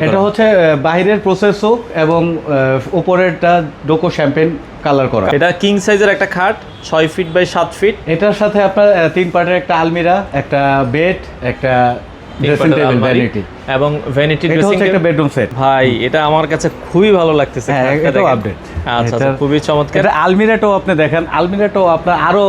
এটা হচ্ছে বাইরের প্রসেসও এবং উপরেরটা ডোকো শ্যাম্পেন কালার করা। এটা কিং সাইজের একটা খাট 6 ফিট বাই 7 ফিট। এটার সাথে আপনার 3 পার্টের একটা আলমিরা, একটা বেড, একটা ড্রেসিং টেবিল, ভ্যানিটি এবং ভ্যানিটি ড্রেসিং টেবিল। একটা বেডরুম সেট ভাই এটা আমার কাছে খুবই ভালো লাগতেছে। হ্যাঁ, এটাও আপডেট। আচ্ছা আচ্ছা, খুবই চমৎকার। এটা আলমিরাটাও আপনি দেখেন, আলমিরাটাও আপনার আরো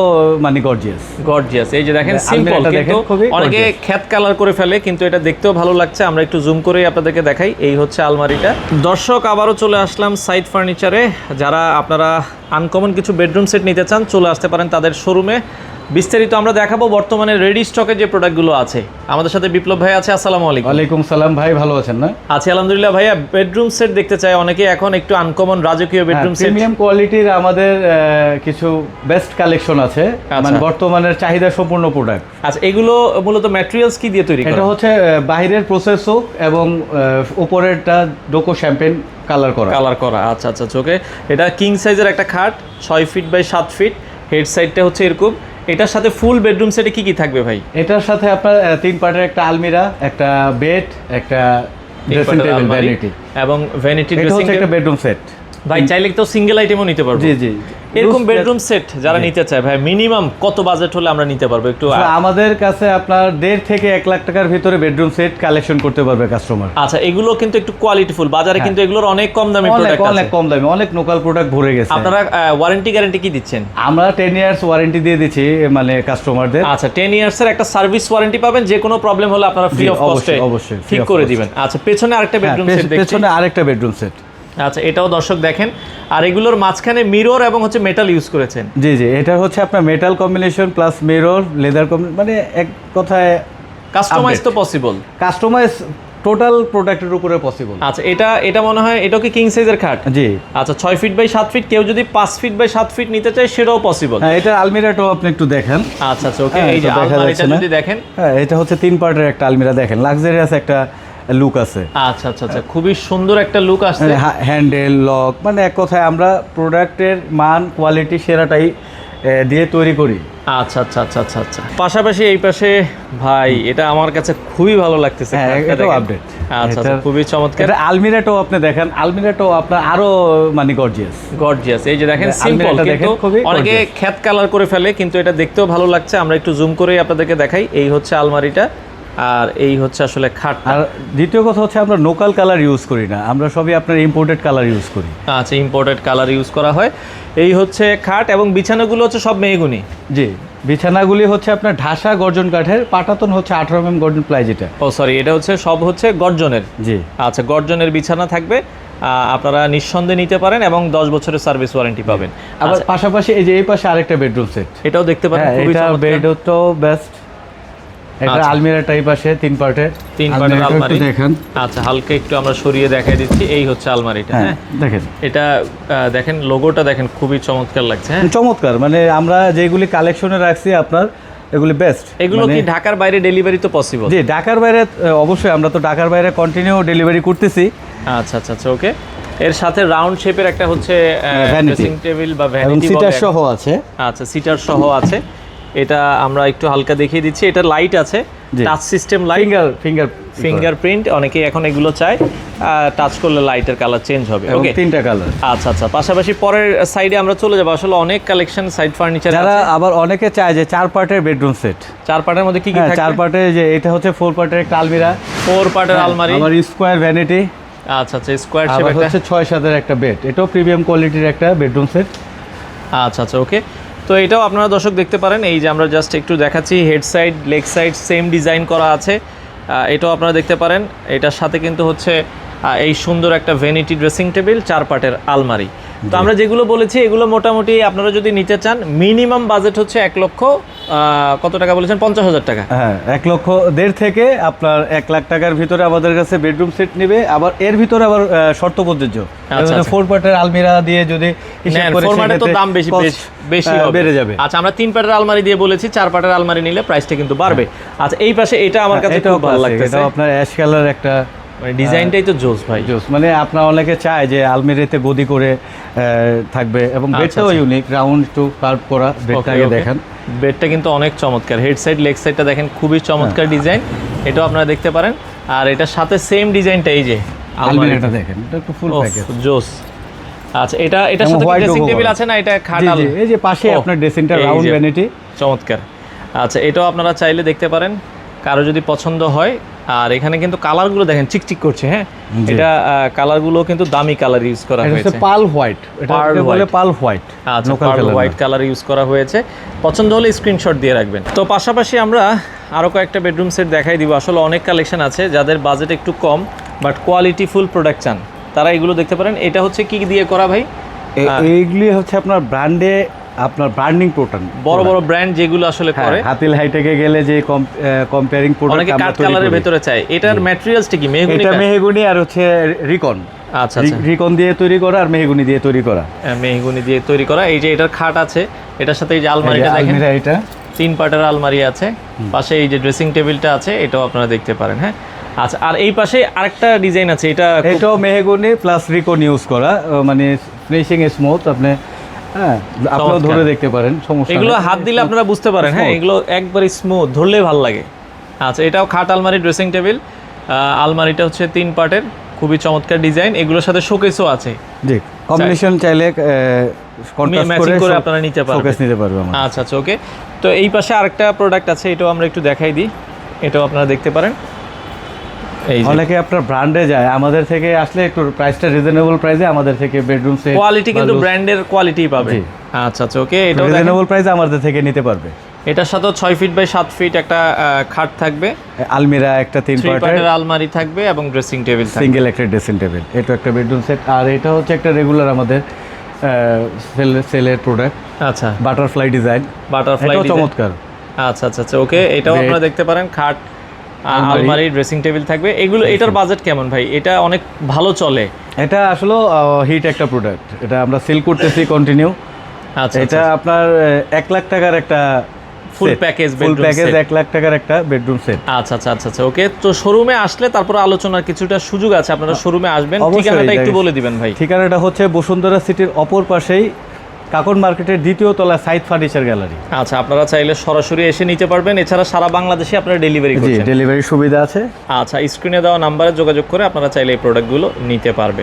মানে গর্জিয়াস। এই যে দেখেন সিম্পল, কিন্তু অনেকে খ্যাত কালার করে ফেলে, কিন্তু এটা দেখতেও ভালো লাগছে। আমরা একটু জুম করে আপনাদেরকে দেখাই। এই হচ্ছে আলমারিটা। দর্শক, আবারও চলে আসলাম সাইড ফার্নিচারে। যারা আপনারা আনকমন কিছু বেডরুম সেট নিতে চান, চলে আসতে পারেন তাদের শোরুমে। বিস্তারিত আমরা দেখাবো বর্তমানে রেডি স্টকে যে প্রোডাক্টগুলো আছে। আমাদের সাথে বিপ্লব ভাই আছে। আসসালামু আলাইকুম। ওয়ালাইকুম সালাম ভাই, ভালো আছেন না? আছি আলহামদুলিল্লাহ। ভাইয়া, বেডরুম সেট দেখতে চাই অনেকে, এখন একটু আনকমন রাজকীয় বেডরুম সেট, প্রিমিয়াম কোয়ালিটির আমাদের কিছু বেস্ট কালেকশন আছে, মানে বর্তমানের চাহিদা সম্পূর্ণ প্রোডাক্ট। আচ্ছা, এগুলো মূলত ম্যাটেরিয়ালস কি দিয়ে তৈরি করা? এটা হচ্ছে বাইরের প্রসেসও এবং উপরেরটা ডোকো শ্যাম্পেন কালার করা। আচ্ছা আচ্ছা, ওকে। এটা কিং সাইজের একটা খাট 6 ফিট বাই 7 ফিট। হেড সাইডটা হচ্ছে এরকম। এটার সাথে ফুল বেডরুম সেটে কি কি থাকবে ভাই? এটার সাথে আপনার 3 পার্টের একটা আলমিরা, একটা বেড, একটা ড্রেসিং টেবিল, ভ্যানিটি এবং ভ্যানিটি ড্রেসিং টেবিল, একটা বেডরুম সেট। ভাই চাইলে তো সিঙ্গেল আইটেমও নিতে পারবো। জি জি। এরকম বেডরুম সেট যারা নিতে চায় ভাই, মিনিমাম কত বাজেট হলে আমরা নিতে পারবো? একটু আমাদের কাছে আপনার 1.5 থেকে 1 লাখ টাকার ভিতরে বেডরুম সেট কালেকশন করতে পারবে কাস্টমার। আচ্ছা, এগুলো কিন্তু একটু কোয়ালিটিফুল। বাজারে কিন্তু এগুলোর অনেক কম দামি প্রোডাক্ট আছে। অনেক কম দামি, অনেক লোকাল প্রোডাক্ট ভরে গেছে। আপনারা ওয়ারেন্টি গ্যারান্টি কি দিচ্ছেন? আমরা 10 ইয়ার্স ওয়ারেন্টি দিয়ে দিচ্ছি মানে কাস্টমারদের। আচ্ছা, 10 ইয়ার্সের একটা সার্ভিস ওয়ারেন্টি পাবেন। যে কোনো প্রবলেম হলে আপনারা ফ্রি অফ কস্টে অবশ্যই ঠিক করে দিবেন। আচ্ছা, পেছনে আরেকটা বেডরুম সেট দেখছি। পেছনে আরেকটা বেডরুম সেট। আচ্ছা, এটাও দর্শক দেখেন। আর এগুলোর মাঝখানে মিরর এবং হচ্ছে মেটাল ইউজ করেছেন। জি জি, এটা হচ্ছে আপনার metal combination plus mirror, leather মানে এক কথায় কাস্টমাইজ তো পসিবল। কাস্টমাইজ টোটাল প্রোডাক্টের উপরে পসিবল। আচ্ছা, এটা মনে হয় এটা কি কিং সাইজের খাট? জি। আচ্ছা, 6 ফিট বাই 7 ফিট। কেউ যদি 5 ফিট বাই 7 ফিট নিতে চায় সেটাও পসিবল। হ্যাঁ, এটা আলমিরাটাও আপনি একটু দেখেন। আচ্ছা আচ্ছা, ওকে। এই যে আলমারিটা যদি দেখেন, হ্যাঁ, এটা হচ্ছে 3 পার্টের একটা আলমিরা। দেখেন লাক্সারিয়াস একটা লুক আছে। আচ্ছা আচ্ছা আচ্ছা, খুবই সুন্দর একটা লুক আসছে। হ্যান্ডেল, লক, মানে এক কথায় আমরা প্রোডাক্টের মান কোয়ালিটি সেরাটাই দিয়ে তৈরি করি। আচ্ছা আচ্ছা আচ্ছা আচ্ছা আচ্ছা। পাশাপাশি এই পাশে ভাই, এটা আমার কাছে খুবই ভালো লাগতেছে। হ্যাঁ, এটাও আপডেট। আচ্ছা, খুবই চমৎকার। এটা আলমিরাটাও আপনি দেখেন, আলমিরাটাও আপনার আরো মানে গর্জিয়াস। এই যে দেখেন সিম্পল, কিন্তু অনেকে খ্যাত কালার করে ফেলে, কিন্তু এটা দেখতেও ভালো লাগছে। আমরা একটু জুম করে আপনাদেরকে দেখাই। এই হচ্ছে আলমারিটা, আর এই হচ্ছে আসলে খাট। আর দ্বিতীয় কথা হচ্ছে আমরা লোকাল কালার ইউজ করি না, আমরা সবই আপনার ইম্পোর্টেড কালার ইউজ করি। আচ্ছা, ইম্পোর্টেড কালার ইউজ করা হয়। এই হচ্ছে খাট, এবং বিছানাগুলো হচ্ছে সব মেহগনি। জি, বিছানাগুলি হচ্ছে আপনার ঢাসা গর্জন কাঠের, পাটাতন হচ্ছে 18 mm গর্জন প্লাই। যেটা সরি, এটা হচ্ছে সব হচ্ছে গর্জনের। জি। আচ্ছা, গর্জনের বিছানা থাকবে। আপনারা নিঃসন্দেহে নিতে পারেন এবং 10 বছরের সার্ভিস ওয়ারেন্টি পাবেন। আবার পাশাপাশি এই যে এই পাশে আরেকটা বেডরুম সেট, এটাও দেখতে পারেন। এটা বেডও বেস্ট। এটা আলমিরা টাইপ আসে 3 পার্টের আলমারি। দেখেন। আচ্ছা, হালকা একটু আমরা সরিয়ে দেখাই দিচ্ছি। এই হচ্ছে আলমারিটা। হ্যাঁ, দেখেন এটা দেখেন, লোগোটা দেখেন, খুবই চমৎকার লাগছে। হ্যাঁ, চমৎকার। মানে আমরা যেগুলি কালেকশনে রাখছি আপনার এগুলি বেস্ট। এগুলো কি ঢাকার বাইরে ডেলিভারি তো পসিবল? জি, ঢাকার বাইরে অবশ্যই, আমরা তো ঢাকার বাইরে কন্টিনিউ ডেলিভারি করতেছি। আচ্ছা আচ্ছা আচ্ছা, ওকে। এর সাথে রাউন্ড শেপের একটা হচ্ছে ড্রেসিং টেবিল বা ভ্যানিটি সিটার সহ আছে। আচ্ছা, সিটার সহ আছে। এটা আমরা একটু হালকা দেখিয়ে দিচ্ছি। এটা লাইট আছে, টাচ সিস্টেম লাইট, ফিঙ্গারপ্রিন্ট। অনেকেই এখন এগুলো চায়, টাচ করলে লাইটের কালার চেঞ্জ হবে। ওকে, 3টা কালার। আচ্ছা আচ্ছা। পাশাপাশি পরের সাইডে আমরা চলে যাবো। আসলে অনেক কালেকশন সাইড ফার্নিচার। যারা আবার অনেকে চায় যে 4 পার্টের বেডরুম সেট। 4 পার্টের মধ্যে কি কি থাকে? 4 পার্টের, যে এটা হচ্ছে 4 পার্টের একটা আলমিরা, 4 পার্টের আলমারি, আবার স্কয়ার ভ্যানিটি। আচ্ছা আচ্ছা, স্কয়ার শেপ একটা হচ্ছে 6-7 একটা বেড। এটাও প্রিমিয়াম কোয়ালিটির একটা বেডরুম সেট। আচ্ছা আচ্ছা, ওকে। তো এটাও আপনারা দর্শক দেখতে পারেন। এই যে আমরা জাস্ট একটু দেখাচ্ছি, head side, leg side same design করা আছে। এটাও আপনারা দেখতে পারেন। এটার সাথে কিন্তু হচ্ছে এই সুন্দর একটা ভ্যানিটি ড্রেসিং টেবিল, 4 পার্টের আলমারি। তো আমরা যেগুলো বলেছি এগুলো মোটামুটি আপনারা যদি নিতে চান, মিনিমাম বাজেট হচ্ছে 1 লক্ষ কত টাকা বলেছেন? 50,000 টাকা। হ্যাঁ, 1.5 লক্ষ থেকে আপনার 1 লাখ টাকার ভিতরে আমাদের কাছে বেডরুম সেট নেবে। আবার এর ভিতরে আবার শর্ত প্রযোজ্য। 4 পার্টের আলমিরা দিয়ে যদি হিসাব করে, ফরম্যাটে তো দাম বেশি বেড়ে যাবে। আচ্ছা, আমরা 3 পার্টের আলমারি দিয়ে বলেছি, 4 পার্টের আলমারি নিলে প্রাইসটা কিন্তু বাড়বে। আচ্ছা, এই পাশে এটা আমার কাছে খুব ভালো লাগতেছে। এটা আপনার অ্যাশ কালার একটা, মানে ডিজাইনটাই তো জোস ভাই, জোস। মানে আপনার অনেকে চায় যে আলমিরাতে গদি করে থাকবে, এবং বেডটাও ইউনিক, রাউন্ড টু কার্ভ করা। বেডটাকে দেখেন, বেডটা কিন্তু অনেক চমৎকার। হেড সাইড, লেগ সাইডটা দেখেন, খুবই চমৎকার ডিজাইন। এটাও আপনারা দেখতে পারেন। আর এটার সাথে সেম ডিজাইনটা, এই যে আলমারিটা দেখেন, এটা একটু ফুল প্যাকেজ জোস। আচ্ছা, এটার সাথে ড্রেসিং টেবিল আছে না? এটা খাট এই যে পাশে আপনার ড্রেসিংটা রাউন্ড ভ্যানিটি, চমৎকার। আচ্ছা, এটাও আপনারা চাইলে দেখতে পারেন কারো যদি পছন্দ হয়। আর এখানে কিন্তু কালারগুলো দেখেন চিকচিক করছে। হ্যাঁ, এটা কালারগুলো কিন্তু দামি কালার ইউজ করা হয়েছে, এটা পার্ল হোয়াইট, এটা বলে পার্ল হোয়াইট। আচ্ছা, পার্ল হোয়াইট কালার ইউজ করা হয়েছে। পছন্দ হলে স্ক্রিনশট দিয়ে রাখবেন। তো পাশাপাশি আমরা আরো কয়েকটা বেডরুম সেট দেখাই দিব। আসলে অনেক কালেকশন আছে, যাদের বাজেট একটু কম বাট কোয়ালিটি ফুল প্রোডাক্ট চান তারা এগুলো দেখতে পারেন। এটা হচ্ছে কি দিয়ে করা ভাই? এইগুলি হচ্ছে আপনার ব্র্যান্ডে, আপনার ব্র্যান্ডিং প্রোডাক্ট, বড় বড় ব্র্যান্ড যেগুলো আসলে করে। হাতিল হাইটেকে গেলে যে কম্পেয়ারিং প্রোডাক্ট অনেকে কাট কালারের ভিতরে চায়। এটার ম্যাটেরিয়ালসটা কি? মেহগনি? এটা মেহগনি আর হচ্ছে রিকন। আচ্ছা আচ্ছা, রিকন দিয়ে তৈরি করা আর মেহগনি দিয়ে তৈরি করা। মেহগনি দিয়ে তৈরি করা। এই যে এটার খাট আছে, এটার সাথে এই যে আলমারিটা দেখেন, এটা 3 পার্টের আলমারি আছে। পাশে এই যে ড্রেসিং টেবিলটা আছে, এটাও আপনারা দেখতে পারেন। হ্যাঁ, আচ্ছা, আর এই পাশে আরেকটা ডিজাইন আছে, এটাও মেহগনি প্লাস রিকন ইউজ করা, মানে ফিনিশিং স্মুথ। আপনি আপনিও ধরে দেখতে পারেন, সমস্যা এগুলো হাত দিলে আপনারা বুঝতে পারেন। হ্যাঁ, এগুলো একবারে স্মুথ, ধরলে ভালো লাগে। আচ্ছা, এটাও খাট আলমারি ড্রেসিং টেবিল। আলমারিটা হচ্ছে 3 পার্টের, খুবই চমৎকার ডিজাইন। এগুলোর সাথে শোকেসও আছে। জি, কম্বিনেশন চাইলে কন্ট্রাস্ট করে আপনারা নিতে পারবেন, শোকেস নিতে পারবেন। আচ্ছা আচ্ছা, ওকে। তো এই পাশে আরেকটা প্রোডাক্ট আছে, এটাও আমরা একটু দেখাই দিই। এটাও আপনারা দেখতে পারেন। অনেকে আপনার ব্র্যান্ডে যায়, আমাদের থেকে আসলে একটু প্রাইসটা রিজনেবল প্রাইসে আমাদের থেকে বেডরুম সেট, কোয়ালিটি কিন্তু ব্র্যান্ডের কোয়ালিটি পাবে। আচ্ছা আচ্ছা, ওকে। এটাও রিজনেবল প্রাইসে আমাদের থেকে নিতে পারবে। এটার সাথে 6 ফিট বাই 7 ফিট একটা খাট থাকবে, আলমিরা একটা 3 পার্টের আলমারি থাকবে এবং ড্রেসিং টেবিল থাকবে, সিঙ্গেল একটা ড্রেসিং টেবিল। এটা একটা বেডরুম সেট। আর এটা হচ্ছে একটা রেগুলার আমাদের সেলের প্রোডাক্ট। আচ্ছা, বাটারফ্লাই ডিজাইন, বাটারফ্লাই চমৎকার। আচ্ছা আচ্ছা আচ্ছা, ওকে। এটাও আপনারা দেখতে পারেন, খাট আলমারি ড্রেসিং টেবিল থাকবে। এগুলো এটার বাজেট কেমন ভাই? এটা অনেক ভালো চলে। এটা আসলে হিট একটা প্রোডাক্ট, এটা আমরা সেল করতেছি কন্টিনিউ। আচ্ছা, এটা আপনার 1 লাখ টাকার একটা full package, full package 1 lakh টাকার একটা বেডরুম সেট। আচ্ছা আচ্ছা আচ্ছা আচ্ছা, ওকে। তো শোরুমে আসলে তারপর আলোচনার কিছুটা সুযোগ আছে, আপনারা শোরুমে আসবেন। ঠিকানাটা একটু বলে দিবেন ভাই। ঠিকানাটা হচ্ছে বসুন্ধরা সিটির অপর পাশেই কাকন মার্কেটের 2য় তলায় সাইদ ফার্নিচার গ্যালারি। আচ্ছা, আপনারা চাইলে সরাসরি এসে নিতে পারবেন। এছাড়া সারা বাংলাদেশে আপনারা ডেলিভারি করছেন? ডেলিভারি সুবিধা আছে। আচ্ছা, স্ক্রিনে দেওয়া নাম্বারে যোগাযোগ করে আপনারা চাইলে এই প্রোডাক্টগুলো নিতে পারবেন।